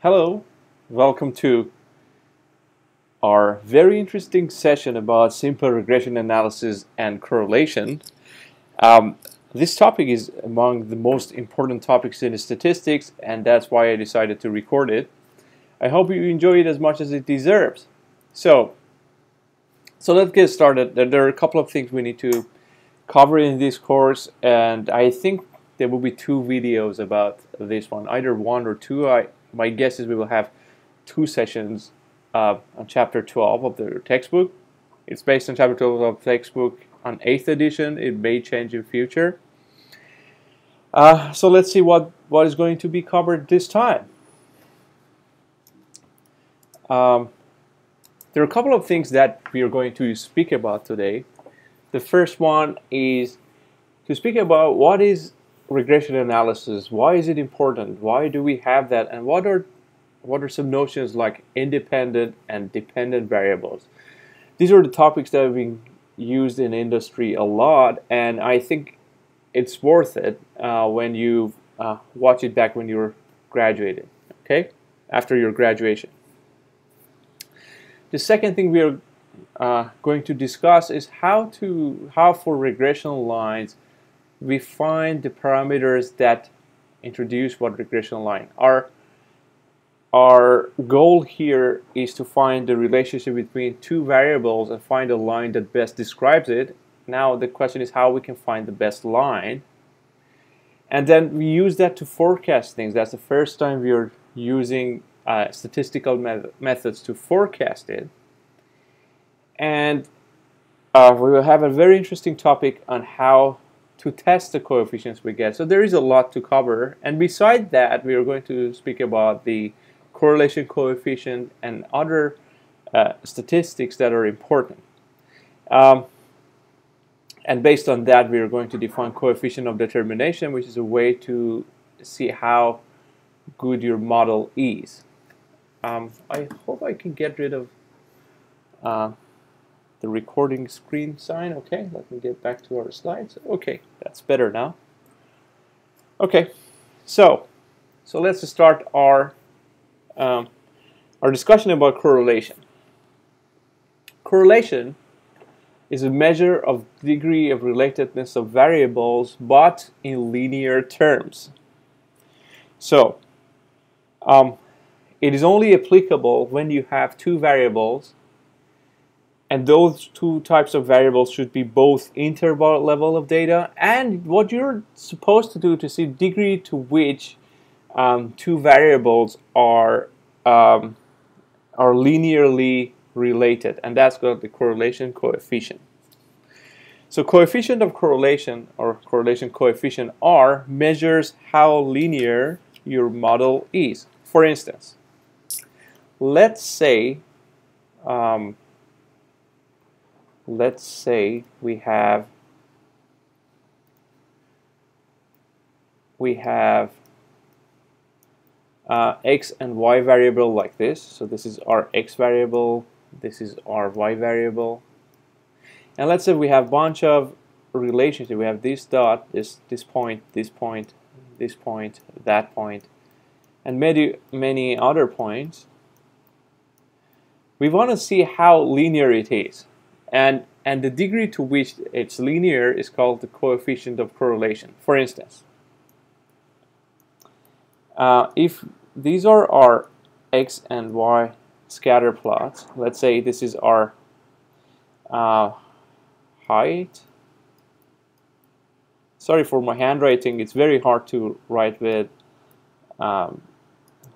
Hello, welcome to our very interesting session about simple regression analysis and correlation. Um, this topic is among the most important topics in statistics, and that's why I decided to record it. I hope you enjoy it as much as it deserves. So let's get started. There are a couple of things we need to cover in this course, and I think there will be two videos about this one, either one or two. My guess is we will have two sessions on chapter 12 of the textbook. It's based on chapter 12 of the textbook on 8th edition. It may change in future. So let's see what is going to be covered this time. There are a couple of things that we are going to speak about today. The first one is to speak about what is regression analysis, why is it important, why do we have that, and what are some notions like independent and dependent variables. These are the topics that have been used in industry a lot, and I think it's worth it when you watch it back when you're graduated, okay, after your graduation. The second thing we are going to discuss is how for regression lines we find the parameters that introduce what regression line are. Our goal here is to find the relationship between two variables and find a line that best describes it. Now the question is how we can find the best line, and then we use that to forecast things. That's the first time we are using statistical methods to forecast it. And we will have a very interesting topic on how to test the coefficients we get. So there is a lot to cover, and beside that we are going to speak about the correlation coefficient and other statistics that are important. And based on that we are going to define coefficient of determination, which is a way to see how good your model is. I hope I can get rid of the recording screen sign. Okay, let me get back to our slides. Okay, that's better now. Okay, so let's start our discussion about correlation. Correlation is a measure of degree of relatedness of variables, but in linear terms. So it is only applicable when you have two variables, and those two types of variables should be both interval level of data, and what you're supposed to do to see degree to which two variables are linearly related, and that's called the correlation coefficient. So coefficient of correlation, or correlation coefficient R, measures how linear your model is. For instance, let's say we have x and y variable like this. So this is our x variable, this is our y variable, and let's say we have a bunch of relationships. We have this dot, this point, this point, this point, that point, and many other points. We want to see how linear it is, and the degree to which it's linear is called the coefficient of correlation. For instance, if these are our x and y scatter plots, let's say this is our height. Sorry for my handwriting, it's very hard to write with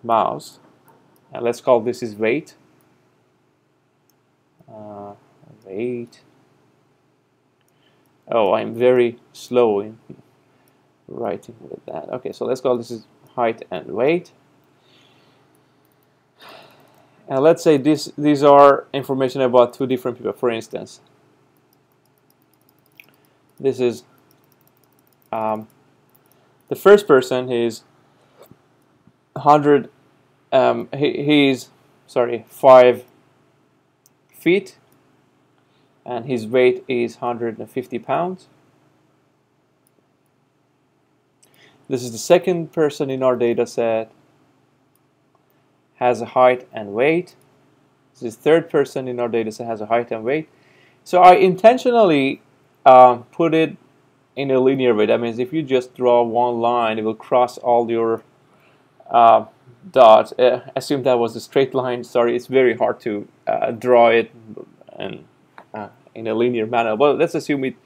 mouse. And let's call this is weight. Weight. Oh, I'm very slow in writing with that. Okay, so let's call this is height and weight. And let's say these are information about two different people. For instance, this is the first person. He's 100. He's 5 feet, and his weight is 150 pounds. This is the second person in our data set. has a height and weight. This third person in our data set has a height and weight. So I intentionally put it in a linear way. That means if you just draw one line, it will cross all your dots. Assume that was a straight line. Sorry, it's very hard to draw it in a linear manner. Well, let's assume it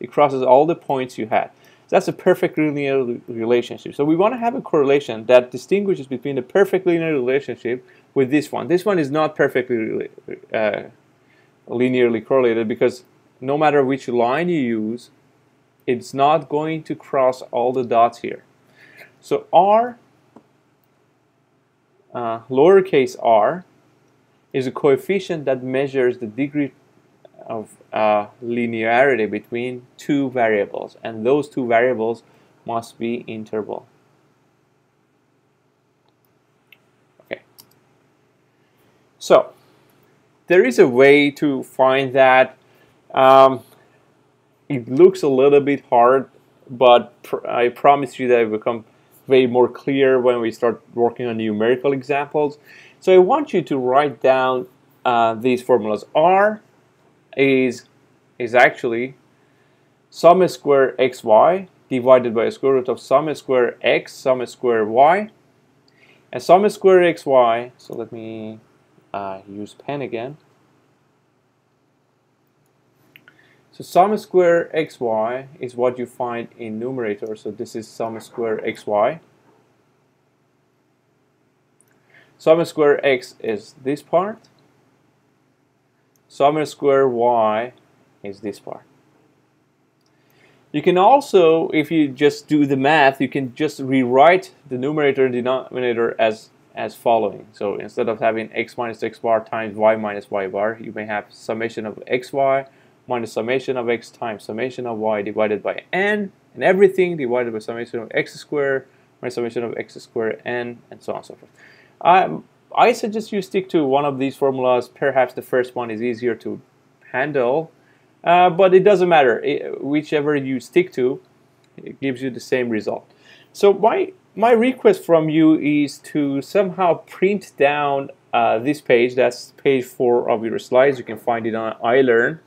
crosses all the points you had. So that's a perfect linear relationship. So we want to have a correlation that distinguishes between the perfect linear relationship with this one. This one is not perfectly linearly correlated because no matter which line you use, it's not going to cross all the dots here. So R, lowercase r, is a coefficient that measures the degree of linearity between two variables, and those two variables must be interval. Okay. So there is a way to find that. It looks a little bit hard, but I promise you that it will become way more clear when we start working on numerical examples. So I want you to write down these formulas. R is actually sum square xy divided by the square root of sum square x sum square y, and sum square xy. So let me use pen again. So sum square xy is what you find in numerator. So this is sum square xy. Sum square x is this part. Sum square y is this part. You can also, if you just do the math, you can just rewrite the numerator and denominator as following. So instead of having x minus x bar times y minus y bar, you may have summation of xy minus summation of x times summation of y divided by n, and everything divided by summation of x squared minus summation of x squared n, and so on and so forth. I suggest you stick to one of these formulas. Perhaps the first one is easier to handle, but it doesn't matter. Whichever you stick to, it gives you the same result. So my request from you is to somehow print down this page. That's page 4 of your slides. You can find it on iLearn.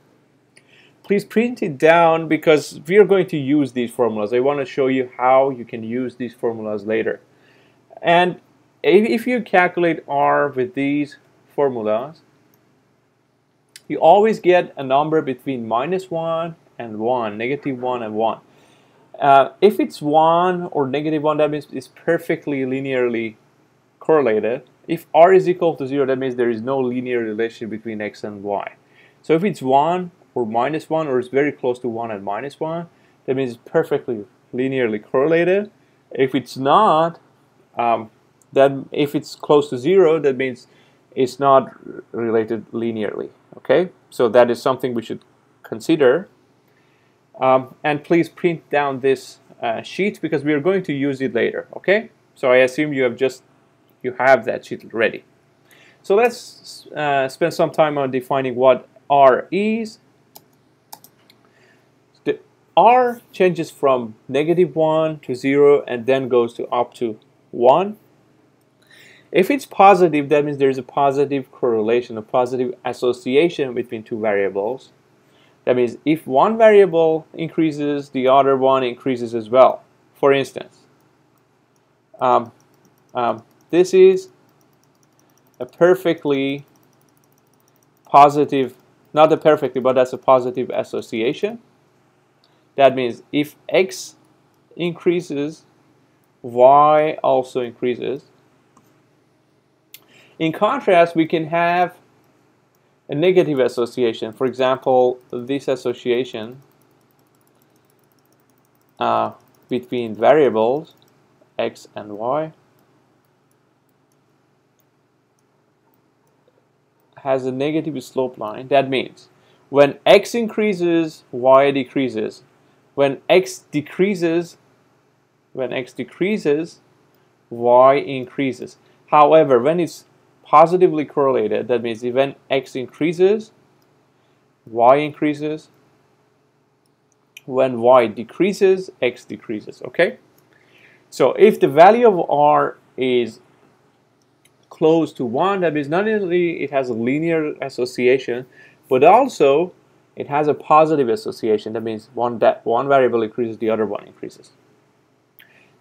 Please print it down because we are going to use these formulas. I want to show you how you can use these formulas later. And if you calculate R with these formulas, you always get a number between -1 and 1, -1 and 1. If it's 1 or -1, that means it's perfectly linearly correlated. If R is equal to 0, that means there is no linear relationship between x and y. So if it's 1 or -1, or it's very close to 1 and -1, that means it's perfectly linearly correlated. If it's not, then if it's close to 0, that means it's not related linearly. Okay, so that is something we should consider. And please print down this sheet because we are going to use it later. Okay, so I assume you have that sheet ready. So let's spend some time on defining what R is. The R changes from -1 to 0 and then goes to up to 1. If it's positive, that means there is a positive correlation, a positive association between two variables. That means if one variable increases, the other one increases as well. For instance, this is a perfectly positive, not a perfectly, but that's a positive association. That means if x increases, y also increases. In contrast, we can have a negative association. For example, this association between variables x and y has a negative slope line. That means when x increases, y decreases. When x decreases, y increases. However, when it's positively correlated, that means when x increases, y increases. When y decreases, x decreases. Okay? So if the value of R is close to 1, that means not only it has a linear association, but also it has a positive association. That means one variable increases, the other one increases.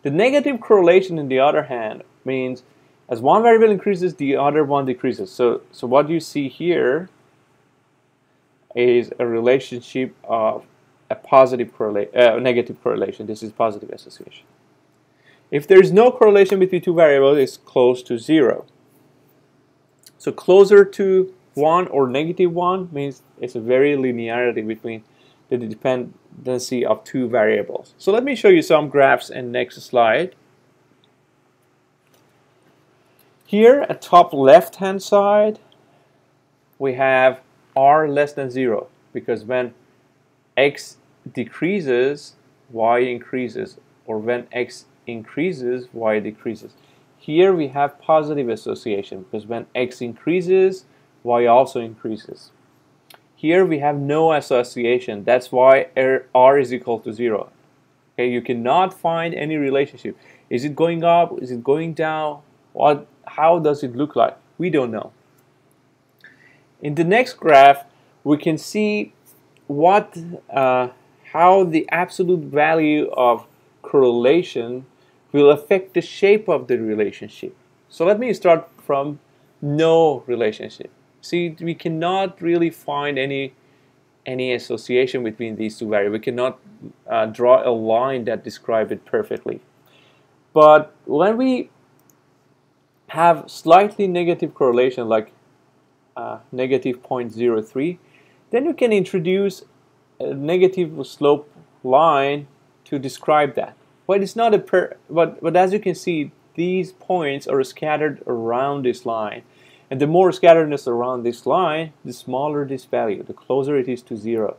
The negative correlation, on the other hand, means as one variable increases, the other one decreases. So what you see here is a relationship of a negative correlation. This is positive association. If there is no correlation between two variables, it's close to 0. So closer to 1 or -1 means it's a very linearity between the dependency of two variables. So let me show you some graphs in next slide. Here at top left hand side we have r less than 0, because when x decreases, y increases, or when x increases, y decreases. Here we have positive association, because when x increases, y also increases. Here we have no association. That's why r is equal to 0. Okay, you cannot find any relationship. Is it going up? Is it going down? How does it look like? We don't know. In the next graph, we can see how the absolute value of correlation will affect the shape of the relationship. So let me start from no relationship. See, we cannot really find any association between these two variables. We cannot draw a line that describes it perfectly. But when we have slightly negative correlation, like negative 0.03, then you can introduce a negative slope line to describe that. But it's not but as you can see, these points are scattered around this line, and the more scatteredness around this line, the smaller this value, the closer it is to 0.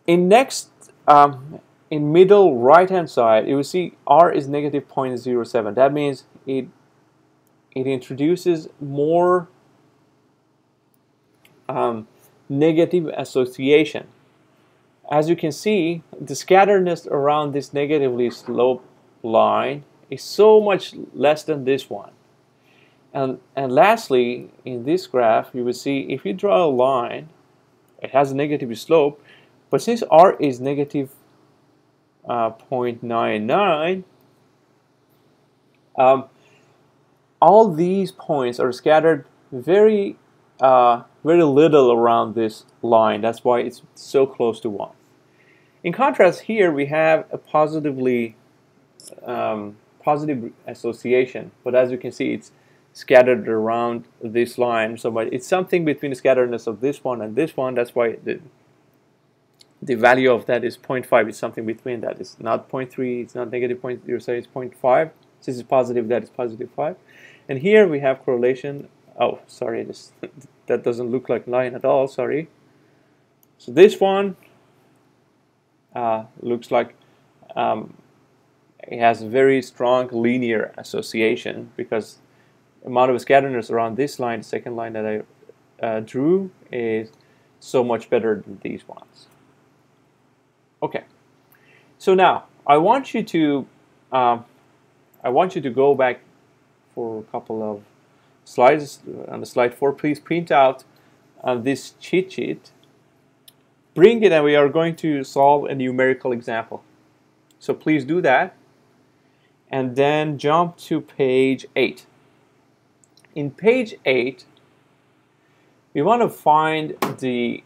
In middle right hand side, you will see r is negative 0.07. That means it introduces more negative association. As you can see, the scatteredness around this negatively sloped line is so much less than this one. And lastly, in this graph, you will see if you draw a line, it has a negative slope, but since r is negative 0.99, all these points are scattered very little around this line. That's why it's so close to 1. In contrast, here we have a positive association, but as you can see, it's scattered around this line. So it's something between the scatteredness of this one and this one. That's why the value of that is 0.5. It's something between that. It's not 0.3. It's not negative 0.07. It's 0.5. Since it's positive, that is positive 5. And here we have correlation. Oh, sorry, that doesn't look like line at all. Sorry. So this one looks like it has a very strong linear association, because the amount of scatteredness around this line, the second line that I drew, is so much better than these ones. Okay. So now I want you to go back for a couple of slides. On the slide 4, please print out this cheat sheet, bring it, and we are going to solve a numerical example. So please do that, and then jump to page 8. In page 8, we want to find the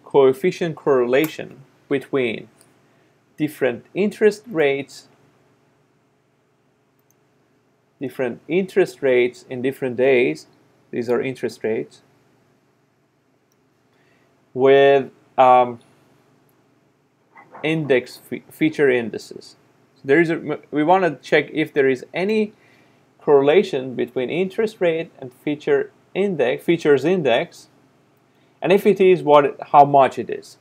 coefficient correlation between different interest rates in different days. These are interest rates with feature indices. So we want to check if there is any correlation between interest rate and features index, and if it is, how much it is.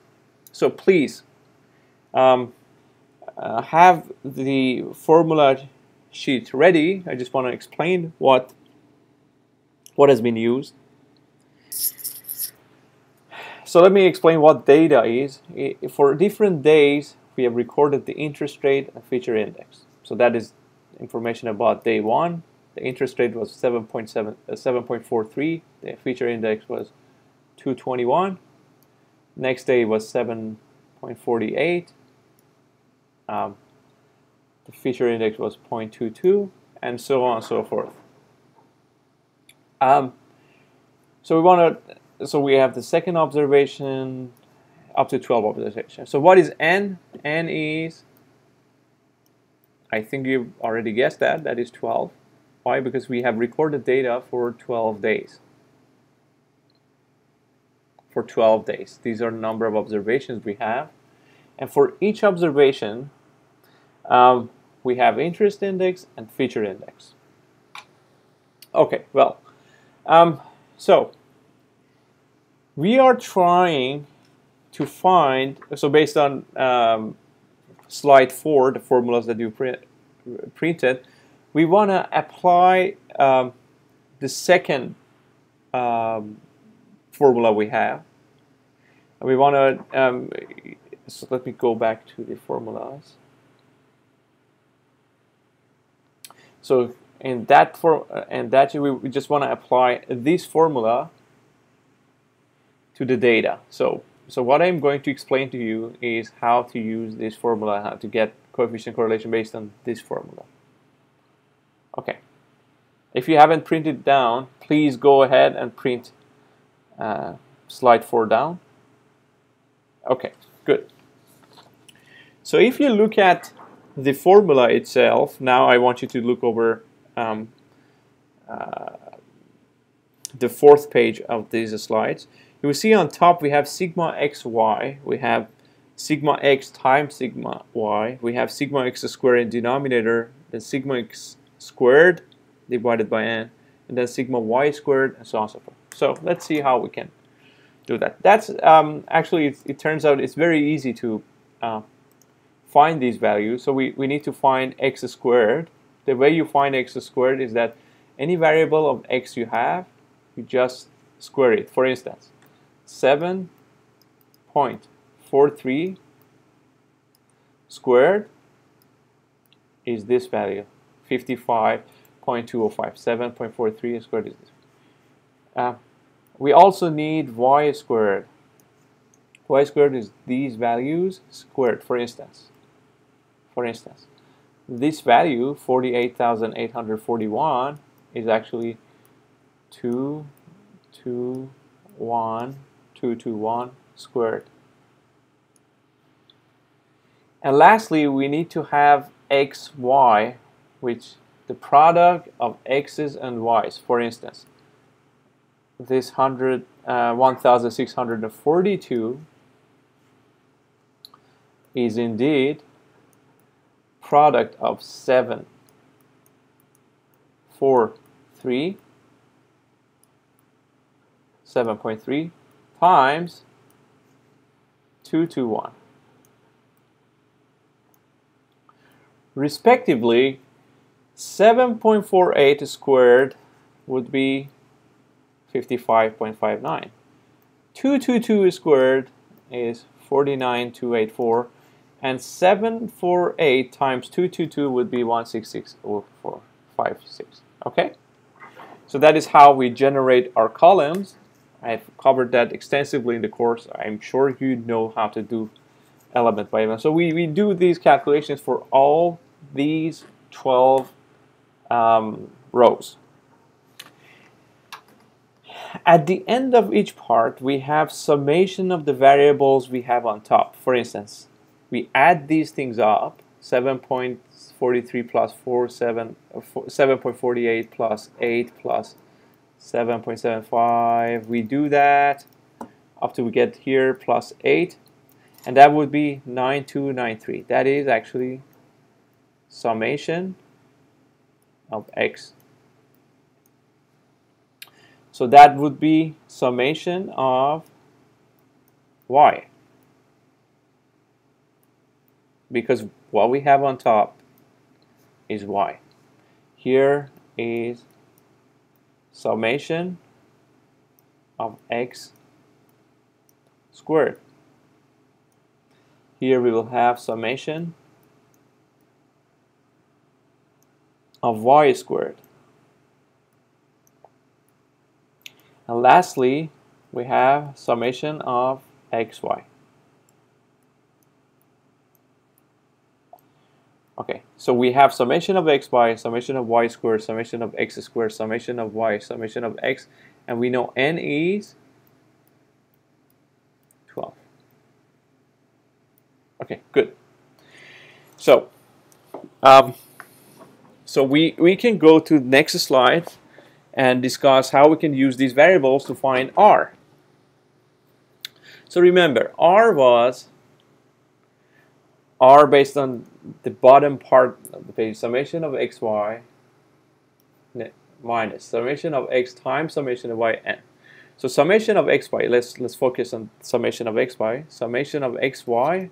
So please have the formula sheet ready. I just want to explain what has been used. So let me explain what data is. For different days, we have recorded the interest rate and feature index. So that is information about day 1, The interest rate was 7.43. The feature index was 221. Next day was 7.48. The feature index was 0.22, and so on and so forth. So we have the second observation up to 12 observations. So what is N? N is, I think you've already guessed that, that is 12. Why? Because we have recorded data for 12 days. For 12 days. These are the number of observations we have. And for each observation, we have interest index and feature index. Okay, well, so we are trying to find, so based on slide 4, the formulas that you printed, we want to apply the second formula we have. And we want to, so let me go back to the formulas. So in that we just want to apply this formula to the data. So what I'm going to explain to you is how to use this formula, how to get coefficient correlation based on this formula. Okay. If you haven't printed down, please go ahead and print slide 4 down. Okay, good. So if you look at the formula itself, now I want you to look over the 4th page of these slides. You will see on top we have sigma xy, we have sigma x times sigma y, we have sigma x squared in denominator, then sigma x squared divided by n, and then sigma y squared, and so on and so forth. So let's see how we can do that. That's actually, it turns out it's very easy to find these values. So we need to find x squared. The way you find x squared is that any variable of x you have, you just square it. For instance, 7.43 squared is this value, 55.205. 7.43 squared is this. We also need y squared. Y squared is these values squared. For instance, this value 48,841 is actually 221 squared. And lastly, we need to have xy, which the product of x's and y's. For instance, this 1,642 is indeed product of 7.3 times 221. Respectively, 7.48 squared would be 55.59. 222 squared is 49,284, and 748 times 222 would be 166,456. Okay? So that is how we generate our columns. I've covered that extensively in the course. I'm sure you know how to do element by element. So we do these calculations for all these 12 rows. At the end of each part, we have summation of the variables we have on top. For instance, we add these things up, 7.43 plus 7.48 plus 8 plus 7.75. We do that up to we get here plus 8, and that would be 9293. That is actually summation of x. So that would be summation of y, because what we have on top is y. Here is summation of x squared. Here we will have summation of y squared. And lastly, we have summation of xy. Okay, so we have summation of xy, summation of y squared, summation of x squared, summation of y, summation of x, and we know n is 12. Okay, good. So, we can go to the next slide and discuss how we can use these variables to find r. So remember, r was r based on the bottom part of the page, summation of xy minus summation of x times summation of y n. So summation of xy, let's focus on summation of xy. Summation of xy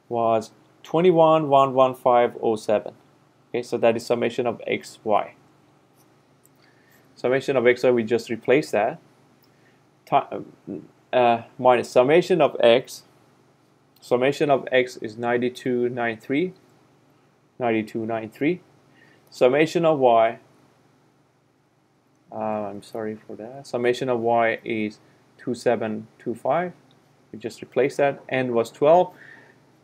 was 21,115.07. Okay, so that is summation of xy. Summation of xy, we just replace that. Minus summation of x. Summation of x is 9293. 9293. Summation of y, I'm sorry for that. Summation of y is 2725. We just replace that. N was 12.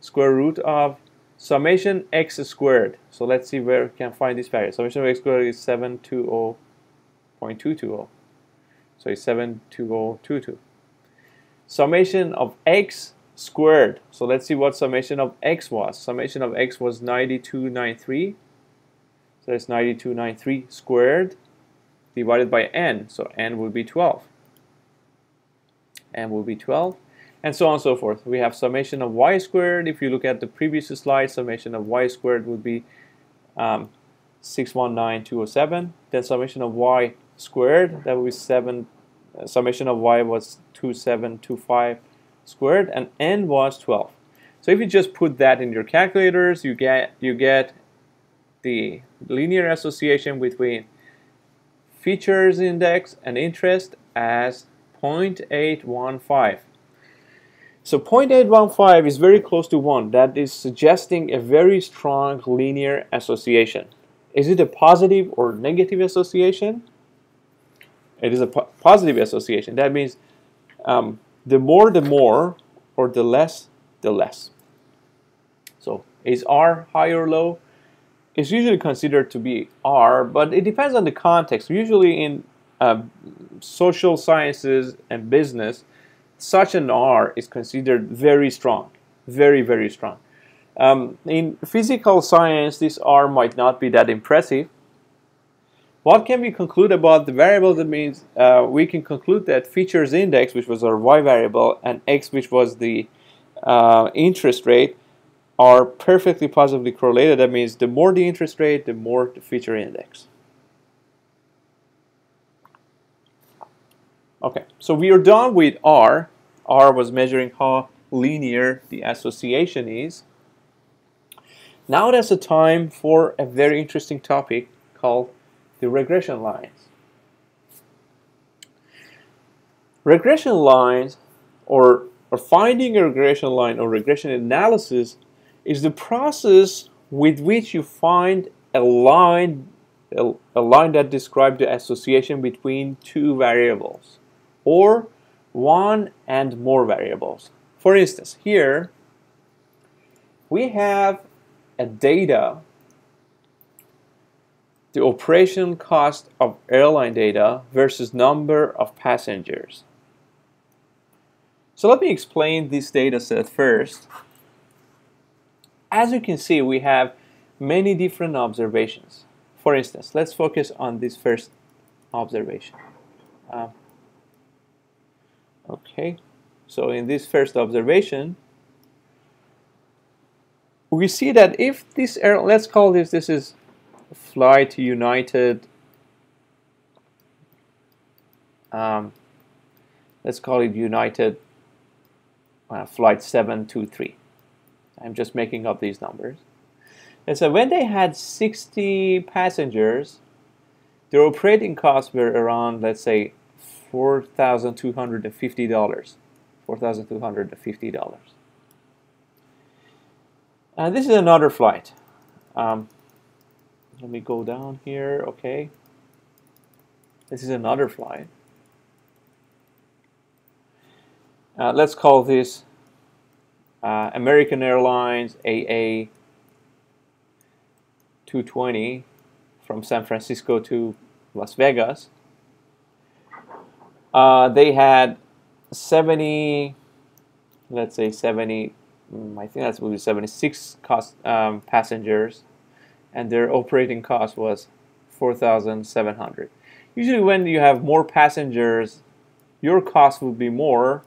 Square root of summation x squared. So let's see where we can find this value. Summation of x squared is 720.220. So it's 72022. Summation of x squared. So let's see what summation of x was. Summation of x was 9293. So it's 9293 squared divided by n. So n will be 12. N will be 12. And so on and so forth. We have summation of y squared. If you look at the previous slide, summation of y squared would be 619,207. Then summation of y squared, that would be 7. Summation of y was 2725 squared, and n was 12. So if you just put that in your calculators, you get the linear association between features index and interest as 0.815. So 0.815 is very close to 1. That is suggesting a very strong linear association. Is it a positive or negative association? It is a positive association. That means the more, or the less, the less. So is R high or low? It's usually considered to be R, but it depends on the context. Usually in social sciences and business, such an R is considered very strong, very, very strong. In physical science, this R might not be that impressive. What can we conclude about the variable? That means we can conclude that features index, which was our y variable, and x, which was the interest rate, are perfectly positively correlated. That means the more the interest rate, the more the feature index. Okay, so we are done with R. R was measuring how linear the association is. Now that's the time for a very interesting topic called the regression lines. Regression lines, or finding a regression line or regression analysis, is the process with which you find a line that describes the association between two variables or one and more variables. For instance, here we have a data, the operation cost of airline data versus number of passengers. So let me explain this data set first. As you can see, we have many different observations. For instance, let's focus on this first observation. Okay, so in this first observation, we see that if this airline, let's call this is flight United, let's call it United flight 723. I'm just making up these numbers. And so when they had 60 passengers, their operating costs were around, let's say, $4,250. $4,250. And this is another flight. Let me go down here. Okay. This is another flight. Let's call this American Airlines AA220 from San Francisco to Las Vegas. They had 70, let's say 70, I think that's will be 76 passengers, and their operating cost was 4,700. Usually when you have more passengers, your cost will be more,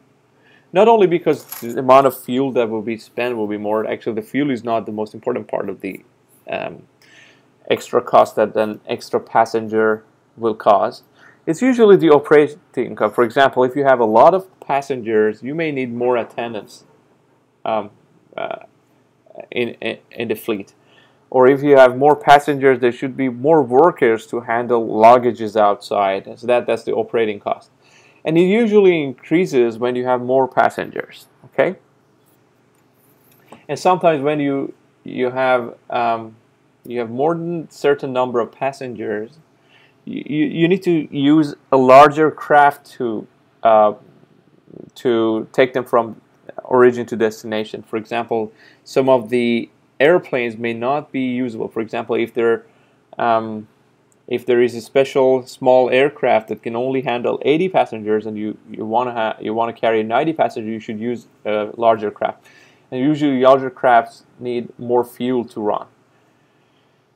not only because the amount of fuel that will be spent will be more. Actually, the fuel is not the most important part of the extra cost that an extra passenger will cause. It's usually the operating cost. For example, if you have a lot of passengers, you may need more attendants in the fleet. Or if you have more passengers, there should be more workers to handle luggages outside. So that's the operating cost. And it usually increases when you have more passengers. Okay. And sometimes when you have more than a certain number of passengers, you need to use a larger craft to take them from origin to destination. For example, some of the airplanes may not be usable. For example, if there is a special small aircraft that can only handle 80 passengers, and you want to carry 90 passengers, you should use a larger craft. And usually, larger crafts need more fuel to run.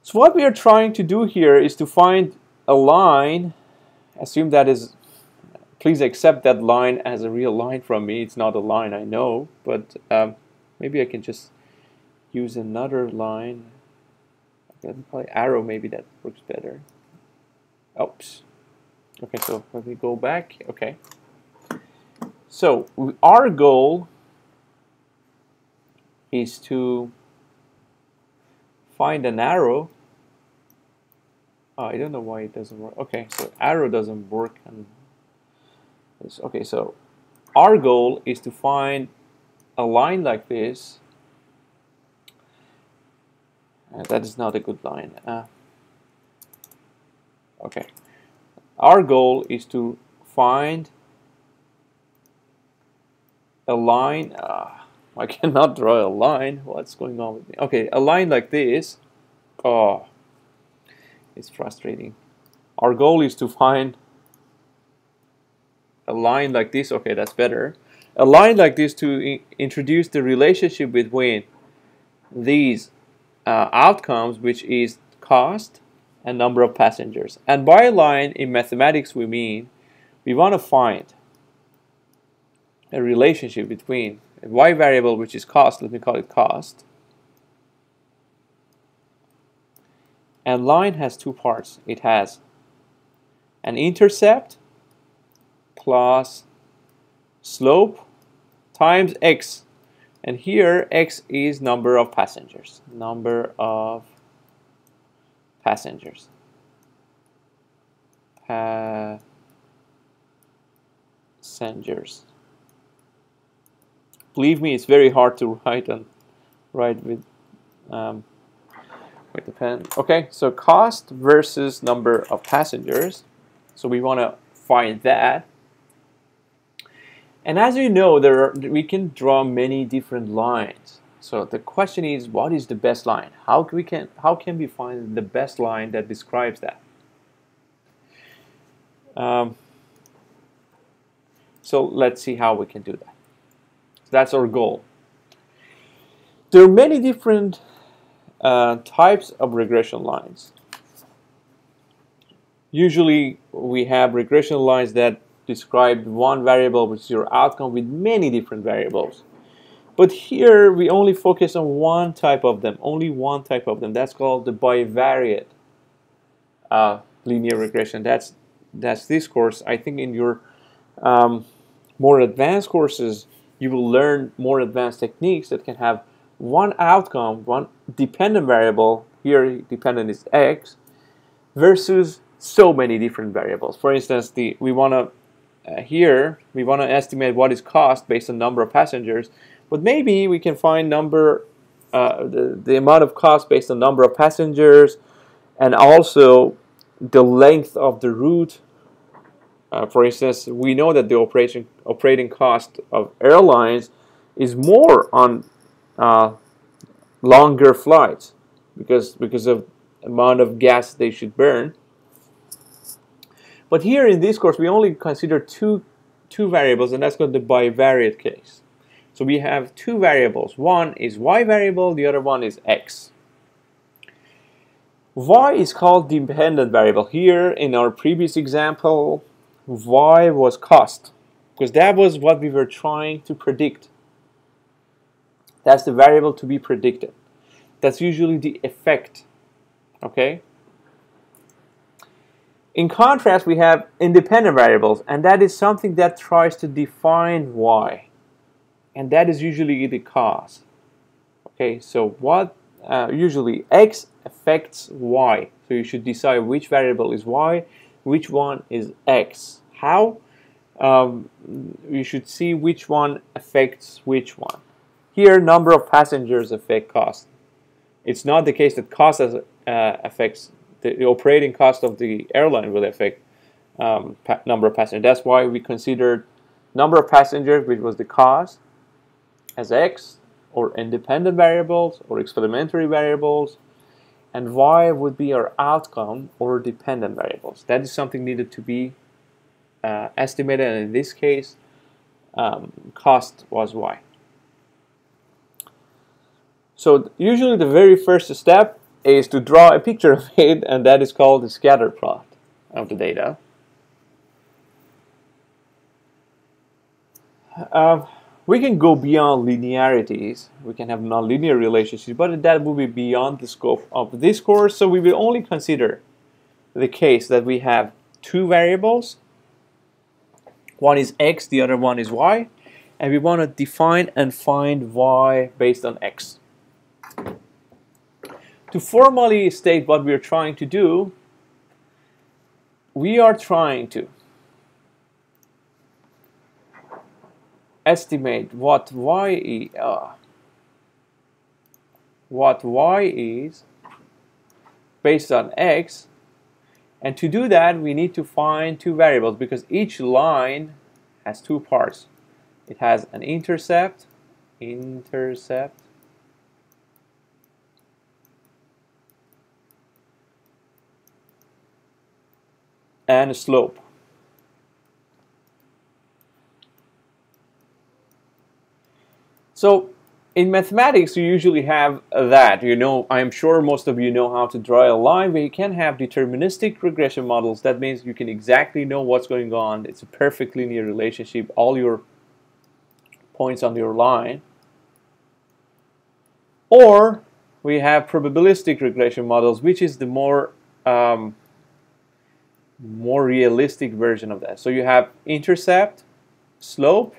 So what we are trying to do here is to find a line. Assume that is. Please accept that line as a real line from me. It's not a line, I know, but maybe I can just use another line. Probably arrow, maybe that works better. Oops. Okay, so let me go back. Okay. So our goal is to find an arrow. Oh, I don't know why it doesn't work. Okay, so arrow doesn't work. Okay, so our goal is to find a line like this. That is not a good line. Okay. Our goal is to find a line. I cannot draw a line. What's going on with me? Okay, a line like this. Oh, it's frustrating. Our goal is to find a line like this. Okay, that's better. A line like this to introduce the relationship between these outcomes, which is cost and number of passengers. And by a line in mathematics, we mean we want to find a relationship between a y variable, which is cost, let me call it cost, and line has two parts. It has an intercept plus slope times x. And here, x is number of passengers. Number of passengers. Passengers. Believe me, it's very hard to write with the pen. Okay, so cost versus number of passengers. So we want to find that. And as you know, we can draw many different lines. So the question is, what is the best line? How can we find the best line that describes that? So let's see how we can do that. So that's our goal. There are many different types of regression lines. Usually we have regression lines that describe one variable, which is your outcome, with many different variables. But here we only focus on one type of them, only one type of them. That's called the bivariate linear regression. That's this course. I think in your more advanced courses, you will learn more advanced techniques that can have one outcome, one dependent variable. Here, dependent is x, versus so many different variables. For instance, we want to estimate what is cost based on number of passengers, but maybe we can find the amount of cost based on number of passengers, and also the length of the route For instance, we know that the operating cost of airlines is more on longer flights because of amount of gas they should burn. But here in this course, we only consider two variables, and that's called the bivariate case. So we have two variables. One is y variable, the other one is x. Y is called dependent variable. Here in our previous example, y was cost, because that was what we were trying to predict. That's the variable to be predicted. That's usually the effect. Okay? In contrast, we have independent variables, and that is something that tries to define y. And that is usually the cause. Okay, so what usually x affects y. So you should decide which variable is y, which one is x. How? You should see which one affects which one. Here, number of passengers affect cost. It's not the case that cost affects the operating cost of the airline will affect number of passengers. That's why we considered number of passengers, which was the cost, as x, or independent variables, or experimentary variables, and y would be our outcome, or dependent variables. That is something needed to be estimated, and in this case, cost was y. So usually the very first step is to draw a picture of it, and that is called the scatter plot of the data. We can go beyond linearities. We can have nonlinear relationships, but that will be beyond the scope of this course. So we will only consider the case that we have two variables. One is x, the other one is y, and we want to define and find y based on x. To formally state what we are trying to do, we are trying to estimate what y is based on x, and to do that we need to find two variables, because each line has two parts. It has an intercept and a slope. So in mathematics you usually have that. You know, I am sure most of you know how to draw a line, but you can have deterministic regression models. That means you can exactly know what's going on. It's a perfect linear relationship, all your points on your line. Or we have probabilistic regression models, which is the more realistic version of that. So you have intercept, slope.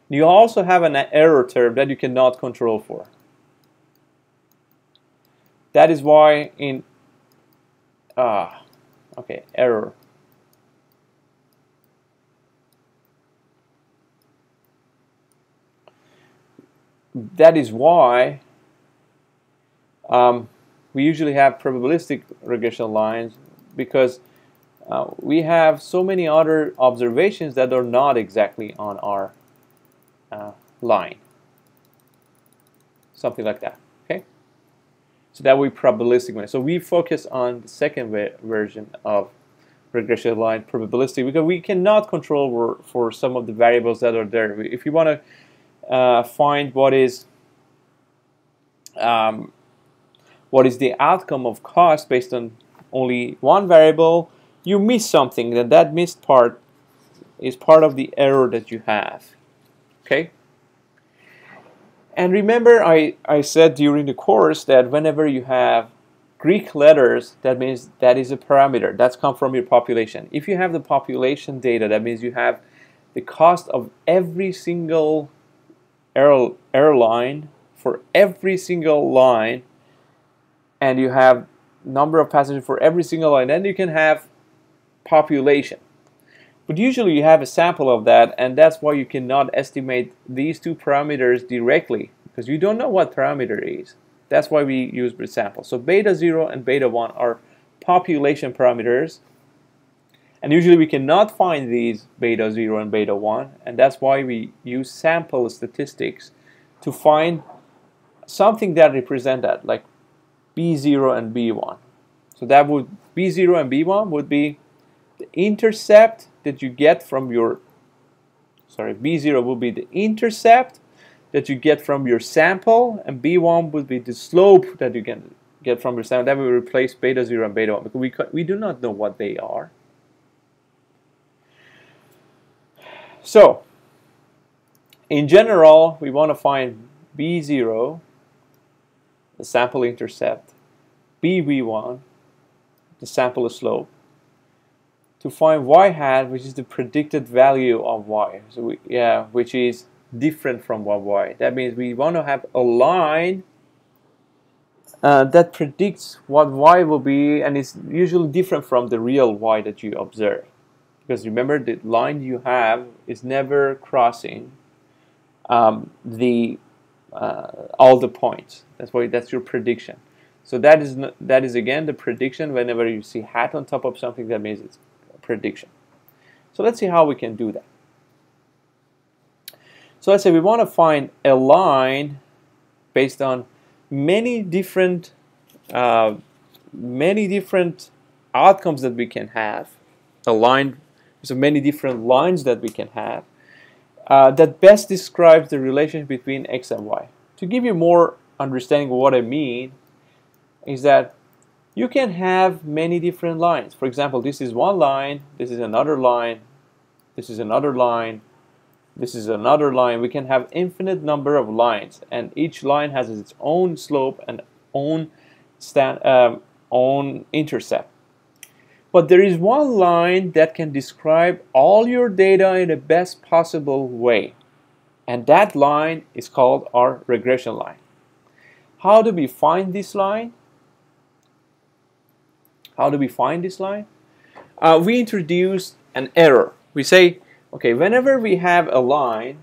You also have an error term that you cannot control for. That is why in error. That is why we usually have probabilistic regression lines, because we have so many other observations that are not exactly on our line. Something like that. Okay? So that would be probabilistic. So we focus on the second version of regression line, probabilistic, because we cannot control for some of the variables that are there. If you want to find what is the outcome of cost based on only one variable, you miss something, and that missed part is part of the error that you have. Okay? And remember, I said during the course that whenever you have Greek letters, that means that is a parameter. That's come from your population. If you have the population data, that means you have the cost of every single airline for every single line, and you have number of passengers for every single line, then you can have population. But usually you have a sample of that, and that's why you cannot estimate these two parameters directly, because you don't know what parameter is. That's why we use sample. So beta 0 and beta 1 are population parameters, And usually we cannot find these beta 0 and beta 1, and that's why we use sample statistics to find something that represent that, like B0 and B1. So that would, B0 and B1 would be the intercept that you get from your, B0 will be the intercept that you get from your sample, and B1 would be the slope that you can get from your sample. That will replace beta 0 and beta 1, because we do not know what they are. So, in general, we want to find B0, the sample intercept, B1, the sample slope, to find y hat, which is the predicted value of y. So which is different from y. That means we want to have a line that predicts what y will be, and it's usually different from the real y that you observe. Because remember, the line you have is never crossing all the points. That's your prediction. So that is again the prediction. Whenever you see hat on top of something, that means it's a prediction. So let's see how we can do that. So let's say we want to find a line based on many different outcomes that we can have. A line. So many different lines that we can have that best describes the relationship between x and y. To give you more understanding of what I mean is that you can have many different lines. For example, this is one line, this is another line, this is another line, this is another line. We can have infinite number of lines, and each line has its own slope and own intercept. But there is one line that can describe all your data in the best possible way. And that line is called our regression line. How do we find this line? How do we find this line? We introduce an error. We say, okay, whenever we have a line,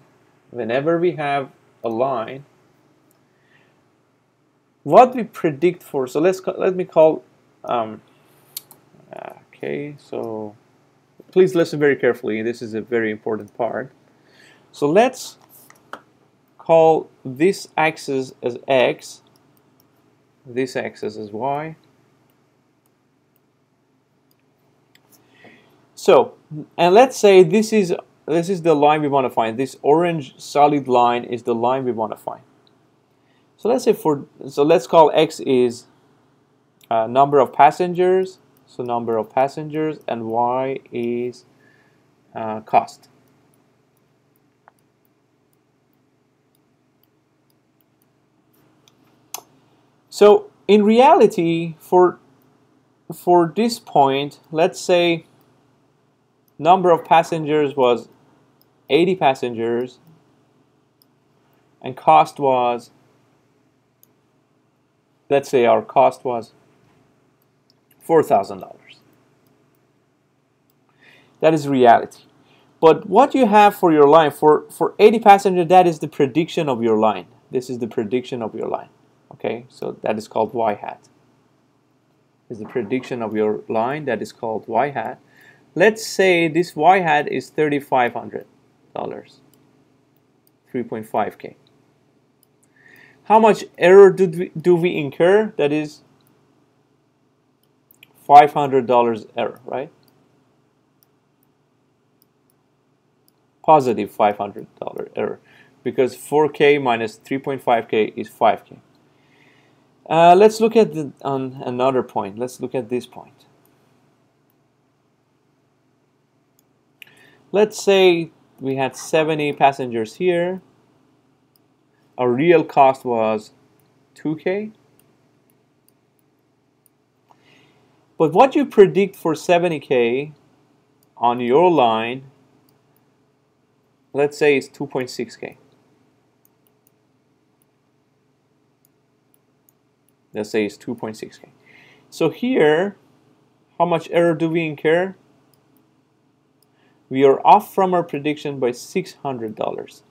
what we predict for, so let me call, okay, so please listen very carefully. This is a very important part. So let's call this axis as x, this axis as y. So, and let's say this is the line we want to find. This orange solid line is the line we want to find. So let's say let's call x is number of passengers. So number of passengers, and y is cost. So in reality, for this point, let's say number of passengers was 80 passengers, and cost was, let's say our cost was $4,000. That is reality. But what you have for your line, for 80 passengers, that is the prediction of your line. This is the prediction of your line. Okay, so that is called y hat. Is the prediction of your line, that is called y hat. Let's say this y hat is $3,500, 3.5K. How much error do we incur? That is $500 error, right? Positive $500 error, because 4K minus 3.5K is 5K. Let's look at another point. Let's look at this point. Let's say we had 70 passengers here. Our real cost was 2K. But what you predict for 70K on your line, let's say it's 2.6K. Let's say it's 2.6K. So here, how much error do we incur? We are off from our prediction by $600.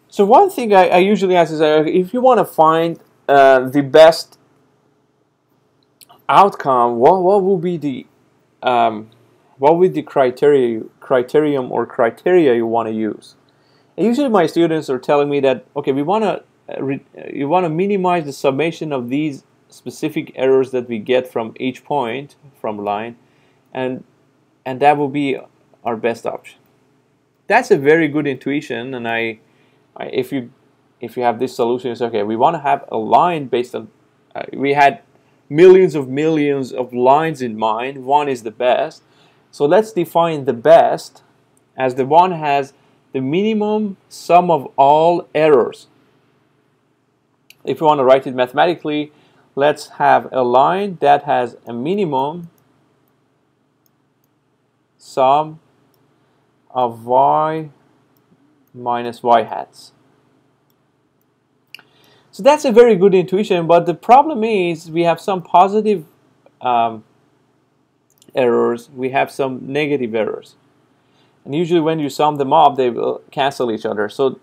So one thing I usually ask is, if you want to find the best outcome, what will be the criterion or criteria you want to use? And usually my students are telling me that, okay, we want to you want to minimize the summation of these specific errors that we get from each point from line, and that will be our best option. That's a very good intuition, and if you have this solution, it's okay. We want to have a line based on we had millions of lines in mind. One is the best, so let's define the best as the one has the minimum sum of all errors. If you want to write it mathematically, let's have a line that has a minimum sum of y minus y hats. So that's a very good intuition, but the problem is we have some positive errors, we have some negative errors. And usually when you sum them up, they will cancel each other. So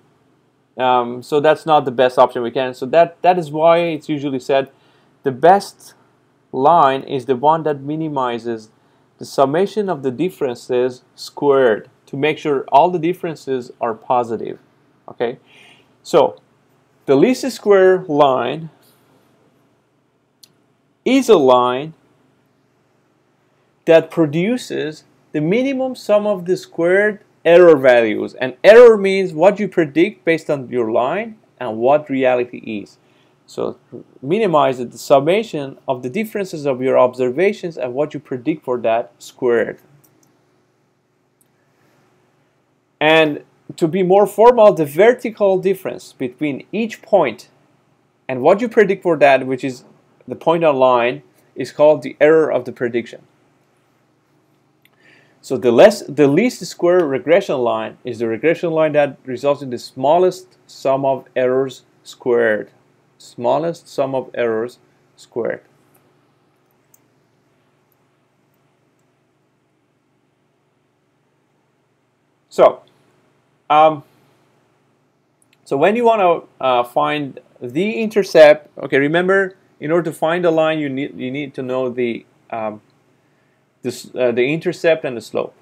so that's not the best option we can. So that is why it's usually said the best line is the one that minimizes the summation of the differences squared to make sure all the differences are positive. Okay, so the least square line is a line that produces the minimum sum of the squared error values. And error means what you predict based on your line and what reality is. So minimize the summation of the differences of your observations and what you predict for that squared. And to be more formal, the vertical difference between each point and what you predict for that, which is the point on line, is called the error of the prediction. So the least square regression line is the regression line that results in the smallest sum of errors squared. Smallest sum of errors squared. So when you want to find the intercept, okay, remember, in order to find a line, you need to know the intercept and the slope.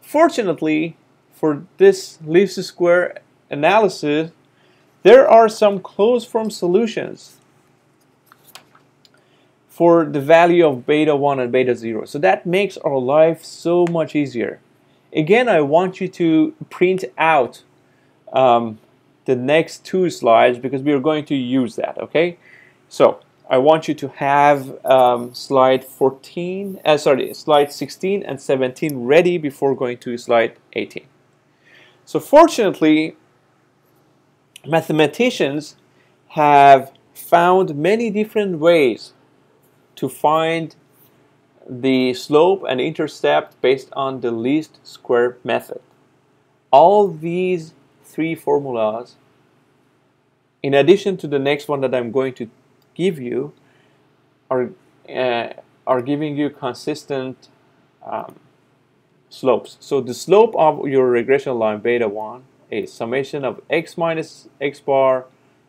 Fortunately, for this least square analysis, there are some closed form solutions for the value of beta 1 and beta 0. So that makes our life so much easier. Again, I want you to print out the next 2 slides because we are going to use that, okay? So I want you to have slide 16 and 17 ready before going to slide 18. So fortunately, mathematicians have found many different ways to find the slope and intercept based on the least square method. All these 3 formulas, in addition to the next one that I'm going to give you, are giving you consistent slopes. So the slope of your regression line beta 1 is summation of x minus x bar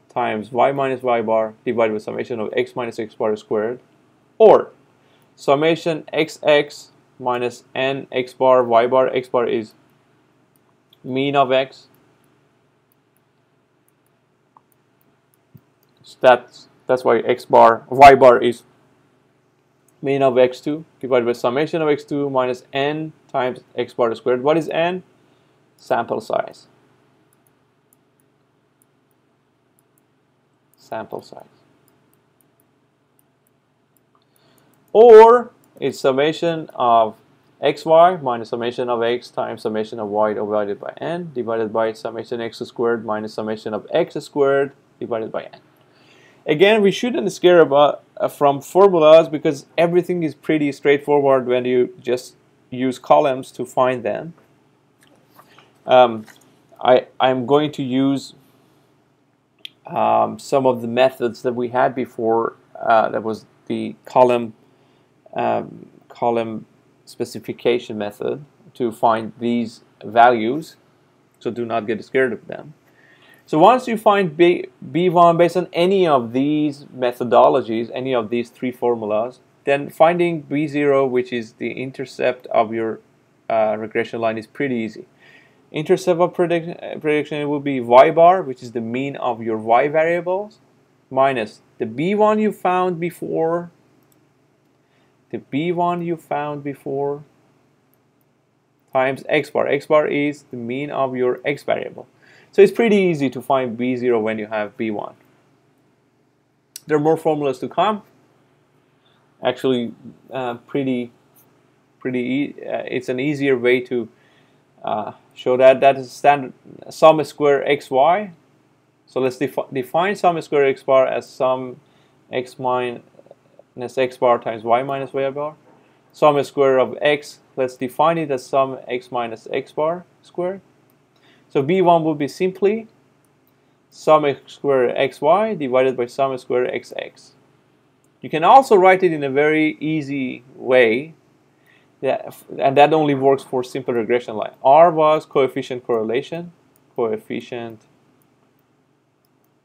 times y minus y bar divided by summation of x minus x bar squared, or summation xx minus n x bar y bar. X bar is mean of x. So that's why y bar is mean of x2 divided by summation of x2 minus n times x bar squared. What is n? Sample size. Sample size. Or it's summation of xy minus summation of x times summation of y divided by n divided by summation x squared minus summation of x squared divided by n. Again, we shouldn't scare about from formulas because everything is pretty straightforward when you just use columns to find them. I'm going to use some of the methods that we had before. That was the column specification method to find these values. So do not get scared of them. So once you find B1 based on any of these methodologies, any of these 3 formulas, then finding B0, which is the intercept of your regression line, is pretty easy. Intercept of prediction will be y bar, which is the mean of your y variables, minus the B1 you found before, times x bar. X bar is the mean of your x variable. So it's pretty easy to find B0 when you have B1. There are more formulas to come. Actually, it's an easier way to show that. That is standard sum square xy. So let's define sum square x bar as sum x minus x bar times y minus y bar. Sum square of x, let's define it as sum x minus x bar squared. So B1 will be simply sum x square xy divided by sum square xx. You can also write it in a very easy way, and that only works for simple regression line. R was coefficient correlation, coefficient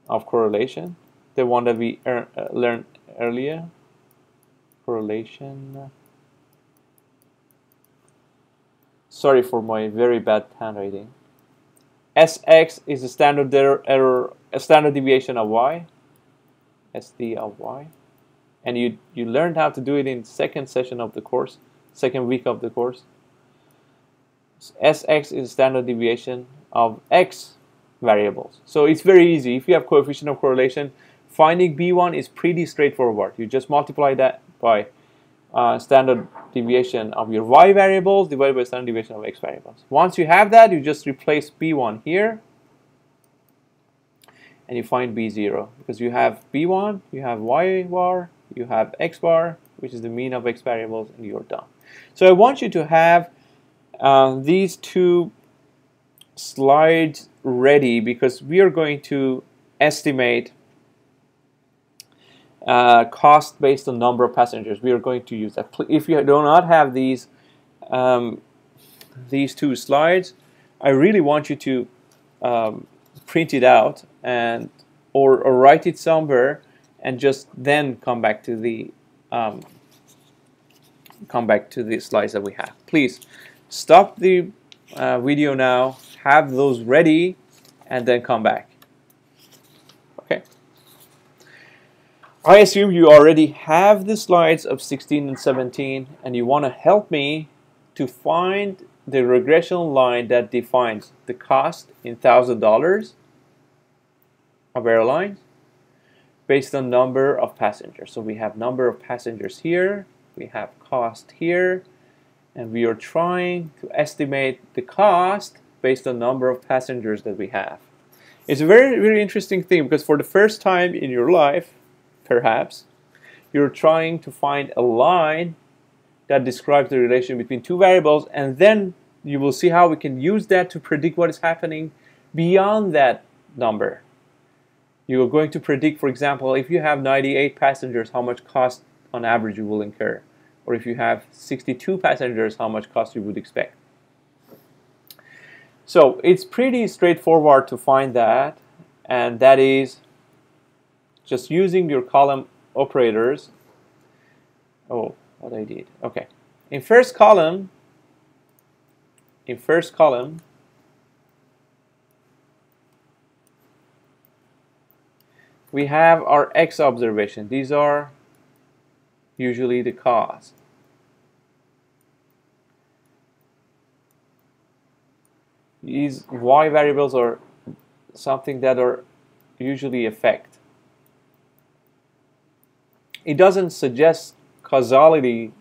of correlation, the one that we learned earlier. Correlation. Sorry for my very bad handwriting. Sx is a standard error, a standard deviation of y, SD of y, and you learned how to do it in second session of the course, second week of the course. Sx is standard deviation of x variables. So it's very easy. If you have coefficient of correlation, finding B1 is pretty straightforward. You just multiply that by standard deviation of your y variables divided by standard deviation of x variables. Once you have that, you just replace B1 here and you find B0, because you have B1, you have y bar, you have x bar, which is the mean of x variables, and you're done. So I want you to have these two slides ready, because we are going to estimate cost based on number of passengers. We are going to use that. If you do not have these two slides, I really want you to print it out and or write it somewhere, and just then come back to the slides that we have. Please stop the video now, have those ready, and then come back. Okay. I assume you already have the slides of 16 and 17, and you want to help me to find the regression line that defines the cost in $1,000 of airlines based on number of passengers. So we have number of passengers here, we have cost here, and we are trying to estimate the cost based on number of passengers that we have. It's a very, very interesting thing, because for the first time in your life, perhaps, you're trying to find a line that describes the relation between two variables, and then you will see how we can use that to predict what is happening beyond that number. You are going to predict, for example, if you have 98 passengers, how much cost on average you will incur. Or if you have 62 passengers, how much cost you would expect. So it's pretty straightforward to find that, and that is just using your column operators. Oh, what I did. Okay. In first column, we have our x observation. These are usually the cost. These y variables are something that are usually effect. It doesn't suggest causality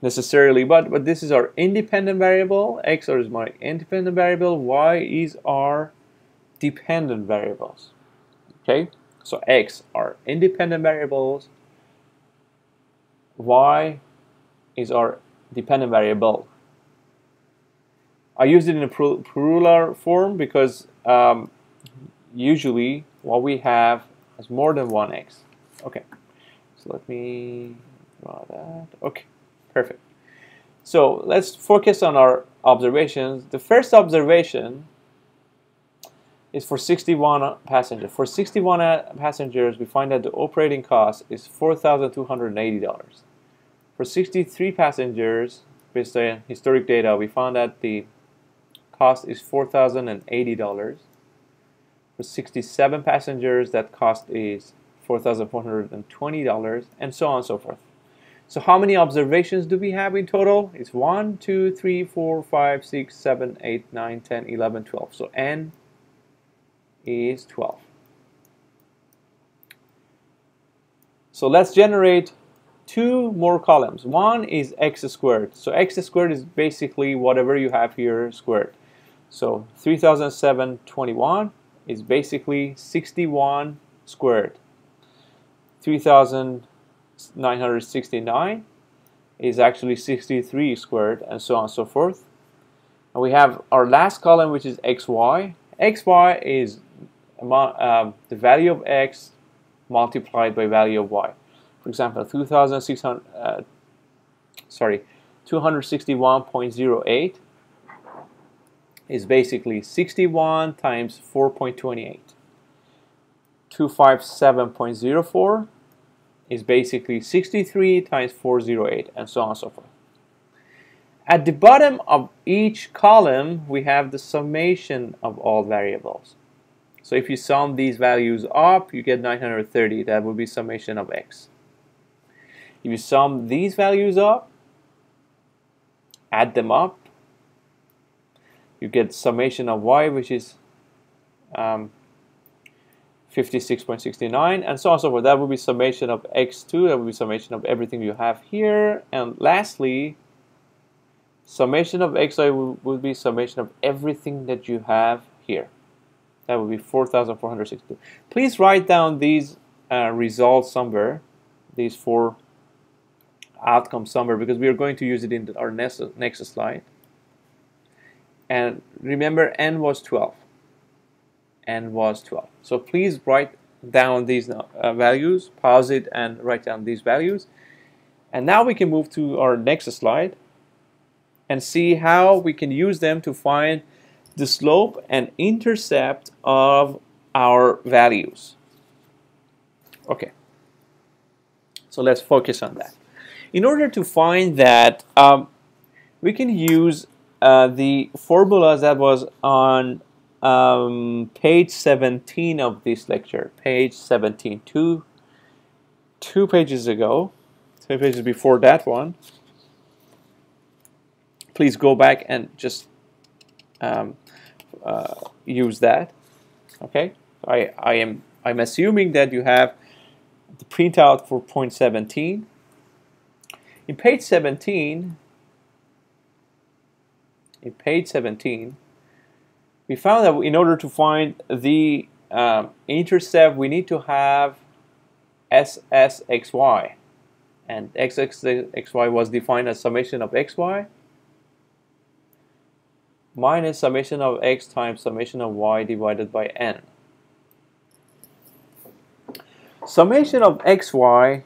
necessarily, but this is our independent variable. X is my independent variable. Y is our dependent variables. Okay, so X are independent variables. Y is our dependent variable. I used it in a plural form because usually what we have is more than one X. Okay, so let me draw that. Okay, perfect. So let's focus on our observations. The first observation is for 61 passengers. For 61 passengers, we find that the operating cost is $4,280. For 63 passengers, based on historic data, we found that the cost is $4,080. For 67 passengers, that cost is $4,420, and so on and so forth. So how many observations do we have in total? It's 1, 2, 3, 4, 5, 6, 7, 8, 9, 10, 11, 12. So n is 12. So let's generate two more columns. One is x squared. So x squared is basically whatever you have here squared. So 3,721 is basically 61 squared. 3,969 is actually 63 squared, and so on and so forth. And we have our last column, which is xy. xy is the value of x multiplied by value of y. For example, 261.08 is basically 61 times 4.28. 257.04 is basically 63 times 408, and so on and so forth. At the bottom of each column, we have the summation of all variables. So if you sum these values up, you get 930. That would be summation of x. If you sum these values up, add them up, you get summation of y, which is 56.69, and so on and so forth. That would be summation of x2. That would be summation of everything you have here. And lastly, summation of xi would be summation of everything that you have here. That would be 4,462. Please write down these results somewhere, these four outcomes somewhere, because we are going to use it in our next slide. And remember, n was 12. N was 12. So please write down these values, pause it, and write down these values. And now we can move to our next slide and see how we can use them to find the slope and intercept of our values. Okay, so let's focus on that. In order to find that, we can use the formulas that was on page 17 of this lecture. Page 17, two pages ago, 2 pages before that one. Please go back and just use that. Okay, I'm assuming that you have the printout for point 17. In page 17, we found that in order to find the intercept, we need to have SSXY, and XXXY was defined as summation of XY minus summation of X times summation of Y divided by N. Summation of XY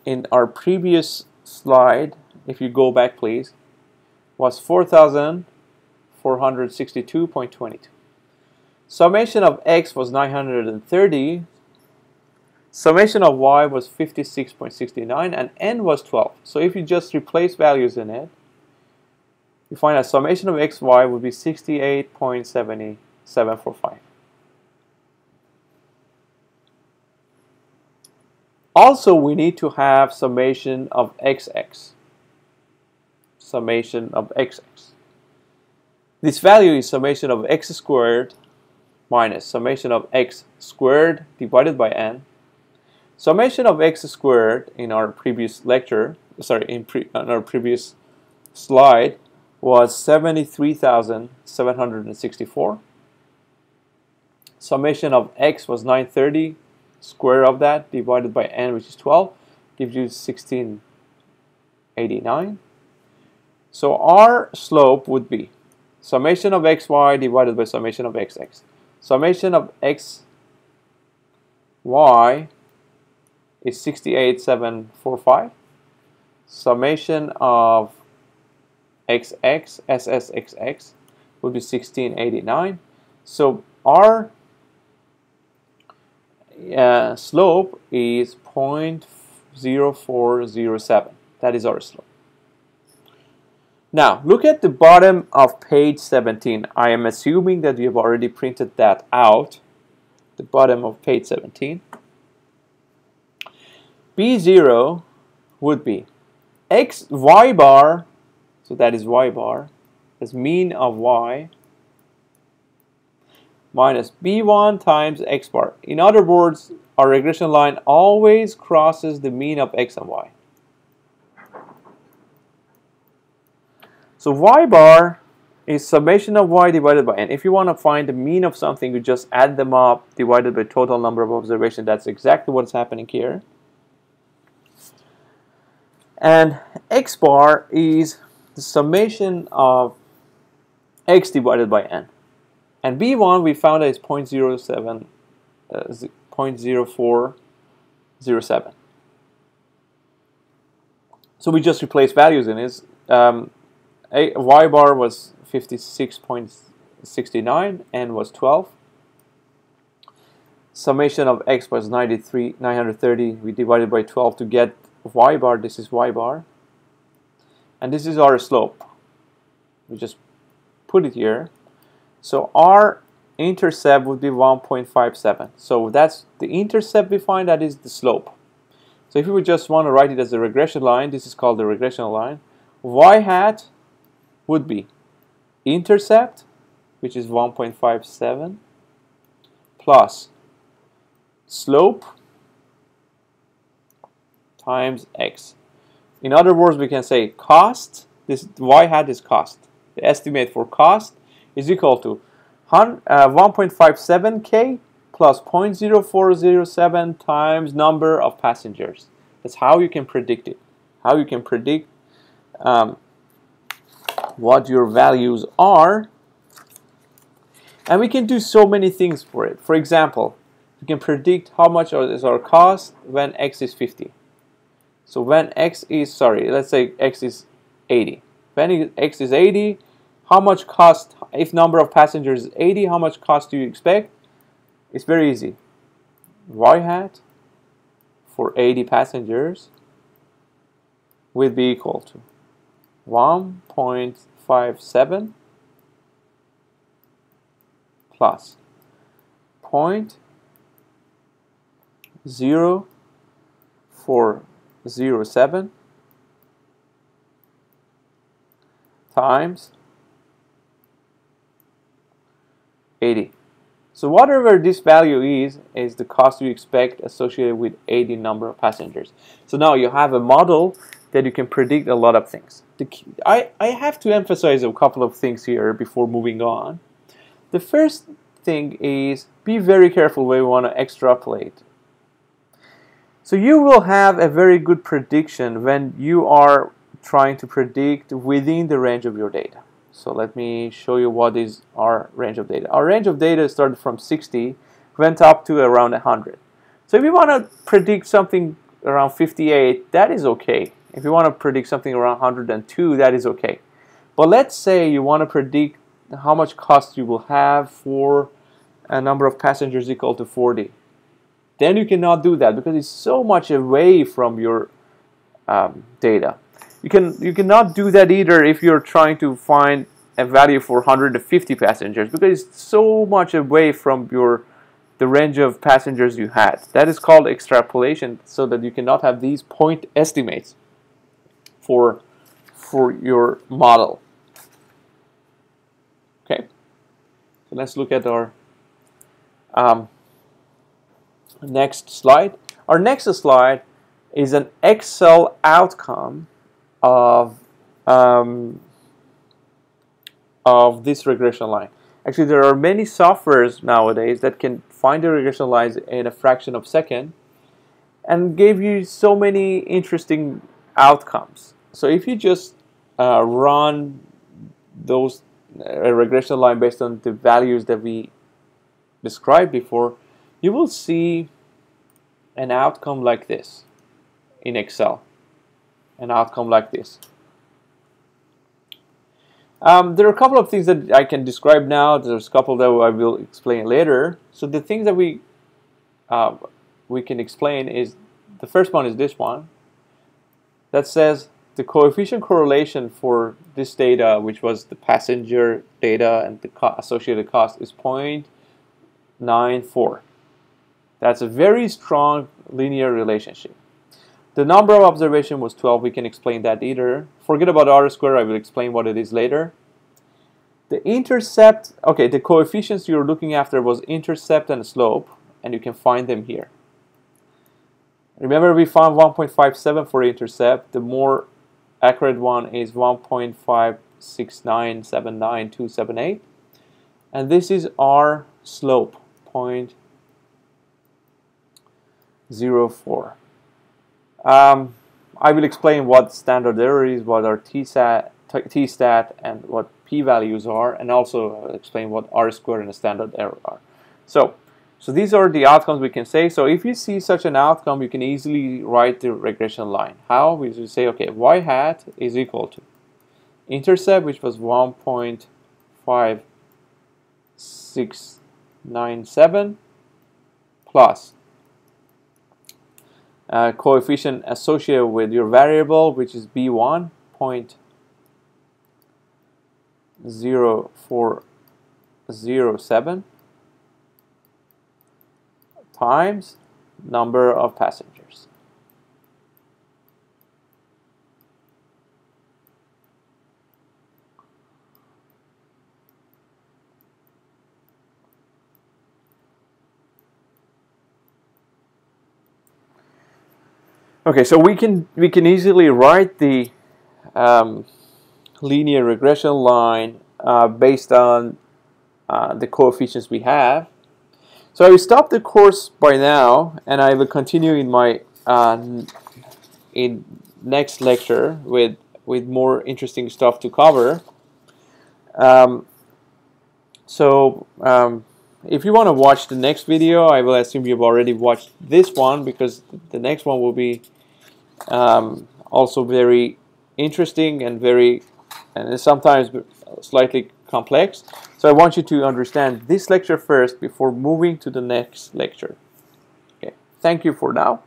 in our previous slide, if you go back please, was 4,462.22. Summation of X was 930. Summation of Y was 56.69, and N was 12. So if you just replace values in it, you find that summation of XY would be 68.7745. Also, we need to have summation of XX. Summation of XX. This value is summation of x squared minus summation of x squared divided by n. Summation of x squared in our previous lecture, in our previous slide, was 73,764. Summation of x was 930. Square of that divided by n, which is 12, gives you 1689. So our slope would be summation of xy divided by summation of xx. Summation of xy is 68,745. Summation of xx, SSXX, would be 1689. So our slope is 0.0407. That is our slope. Now, look at the bottom of page 17. I am assuming that you have already printed that out. The bottom of page 17. B0 would be y bar, so that is y bar, as mean of y, minus b1 times x bar. In other words, our regression line always crosses the mean of x and y. So y bar is summation of y divided by n. If you want to find the mean of something, you just add them up divided by total number of observations. That's exactly what's happening here. And x bar is the summation of x divided by n. And b1 we found that is 0.0407. So we just replace values in it. Y bar was 56.69, n was 12. Summation of x was 930. We divided by 12 to get y bar. This is y bar. And this is our slope. We just put it here. So our intercept would be 1.57. So that's the intercept we find, that is the slope. So if we would just want to write it as a regression line, this is called the regression line. Y hat would be intercept, which is 1.57, plus slope times x. In other words, we can say cost, this y hat is cost. The estimate for cost is equal to 1.57k plus 0.0407 times number of passengers. That's how you can predict it. How you can predict what your values are. And we can do so many things for it. For example, we can predict how much is our cost when x is 50. So when x is, let's say x is 80. When x is 80, how much cost, if number of passengers is 80, how much cost do you expect? It's very easy. Y hat for 80 passengers will be equal to 1.57 plus 0.0407 times 80. So whatever this value is the cost you expect associated with 80 number of passengers. So now you have a model that you can predict a lot of things. I have to emphasize a couple of things here before moving on. The first thing is be very careful when you want to extrapolate. So you will have a very good prediction when you are trying to predict within the range of your data. So let me show you what is our range of data. Our range of data started from 60, went up to around 100. So if you want to predict something around 58, that is okay. If you want to predict something around 102, that is okay. But let's say you want to predict how much cost you will have for a number of passengers equal to 40. Then you cannot do that because it's so much away from your data. You cannot do that either if you're trying to find a value for 150 passengers because it's so much away from the range of passengers you had. That is called extrapolation, so that you cannot have these point estimates for your model. Okay, so let's look at our next slide. Our next slide is an Excel outcome of this regression line. Actually, there are many softwares nowadays that can find the regression lines in a fraction of a second and give you so many interesting outcomes. So if you just run those regression line based on the values that we described before, you will see an outcome like this in Excel. An outcome like this. There are a couple of things that I can describe now. There's a couple that I will explain later. So the things that we can explain is, the first one is this one that says the coefficient correlation for this data, which was the passenger data and the associated cost, is 0.94. That's a very strong linear relationship. The number of observation was 12. We can explain that either. Forget about R-square. I will explain what it is later. The intercept, okay, the coefficients you're looking after was intercept and slope, and you can find them here. Remember, we found 1.57 for intercept. The more accurate one is 1.56979.278, and this is our slope, 0.04. I will explain what standard error is, what our t-stat, and what p-values are, and also explain what r-squared and the standard error are. So these are the outcomes we can say. So if you see such an outcome, you can easily write the regression line. How? We should say, okay, y hat is equal to intercept, which was 1.5697, plus coefficient associated with your variable, which is b1, 0.0407, times number of passengers. Okay, so we can easily write the linear regression line based on the coefficients we have. So I will stop the course by now, and I will continue in my next lecture with more interesting stuff to cover. If you want to watch the next video, I will assume you've already watched this one, because the next one will be also very interesting and sometimes slightly complex. So I want you to understand this lecture first before moving to the next lecture. Okay. Thank you for now.